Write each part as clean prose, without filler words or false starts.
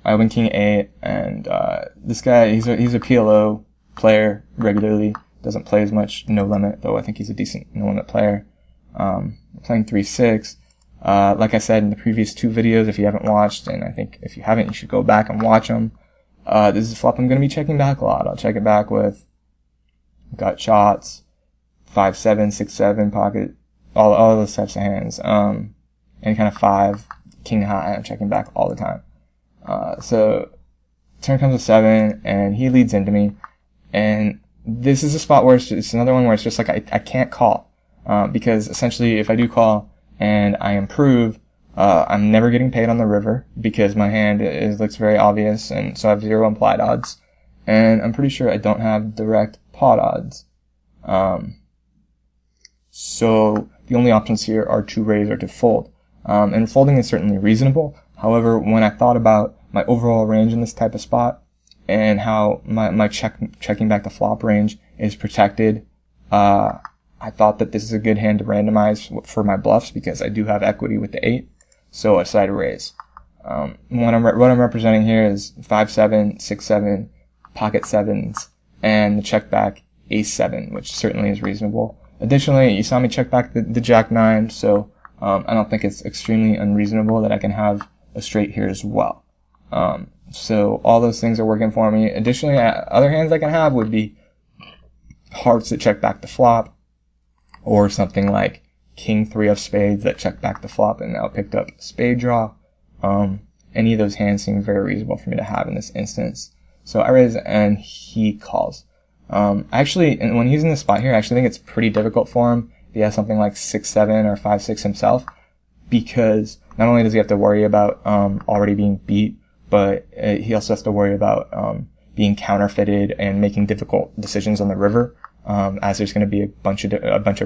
I open king 8, and this guy, he's a PLO player regularly. Doesn't play as much no limit, though I think he's a decent no limit player. Playing 3-6. Like I said in the previous 2 videos, if you haven't watched, and I think if you haven't, you should go back and watch them. This is a flop I'm going to be checking back a lot. I'll check it back with gut shots, 5-7, 6-7 pocket, all those types of hands. Any kind of 5, king high, I'm checking back all the time. So turn comes with 7, and he leads into me, and this is a spot where it's another one where it's just like I can't call, because essentially if I do call and I improve, I'm never getting paid on the river because my hand looks very obvious, and so I have 0 implied odds, and I'm pretty sure I don't have direct pot odds. So the only options here are to raise or to fold, and folding is certainly reasonable. However, when I thought about my overall range in this type of spot and how my checking back the flop range is protected, I thought that this is a good hand to randomize for my bluffs because I do have equity with the 8. So I decided to raise. What I'm representing here is 5-7, 6-7, pocket 7s, and the check back ace-7, which certainly is reasonable. Additionally, you saw me check back the jack-9, so I don't think it's extremely unreasonable that I can have a straight here as well. So all those things are working for me. Additionally, other hands I can have would be hearts that check back the flop, or something like king 3 of spades that check back the flop and now picked up spade draw. Any of those hands seem very reasonable for me to have in this instance. So I raise and he calls. Actually, when he's in this spot here, I actually think it's pretty difficult for him if he has something like 6-7 or 5-6 himself, because not only does he have to worry about already being beat, but he also has to worry about being counterfeited and making difficult decisions on the river, as there's going to be a bunch of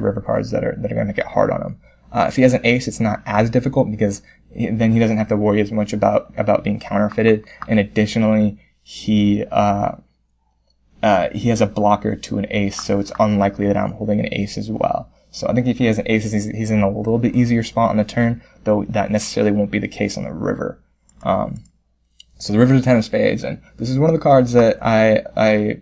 river cards that are going to make it hard on him. If he has an ace, it's not as difficult because then he doesn't have to worry as much about being counterfeited, and additionally he has a blocker to an ace, so it's unlikely that I'm holding an ace as well. So I think if he has an ace, he's in a little bit easier spot on the turn, though that necessarily won't be the case on the river. So the river's a 10 of spades, and this is one of the cards that I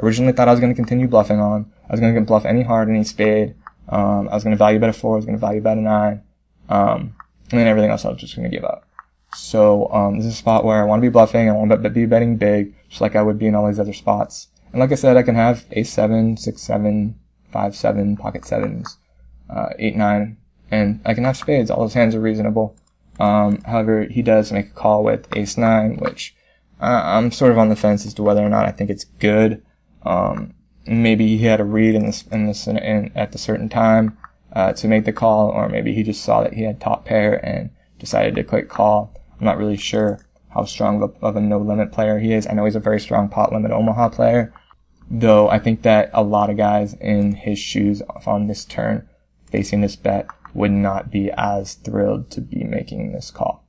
originally thought I was going to continue bluffing on. I was going to bluff any heart, any spade. I was going to value bet a 4, I was going to value bet a 9, and then everything else I was just going to give up. So this is a spot where I want to be bluffing, I want to be betting big, just like I would be in all these other spots. And like I said, I can have ace-7, 6-7, 5-7, pocket 7s, 8-9, and I can have spades. All those hands are reasonable. However, he does make a call with ace-9, which I'm sort of on the fence as to whether or not I think it's good. Maybe he had a read at the certain time to make the call, or maybe he just saw that he had top pair and decided to click call. I'm not really sure how strong of a no-limit player he is. I know he's a very strong pot limit Omaha player, though I think that a lot of guys in his shoes on this turn facing this bet would not be as thrilled to be making this call.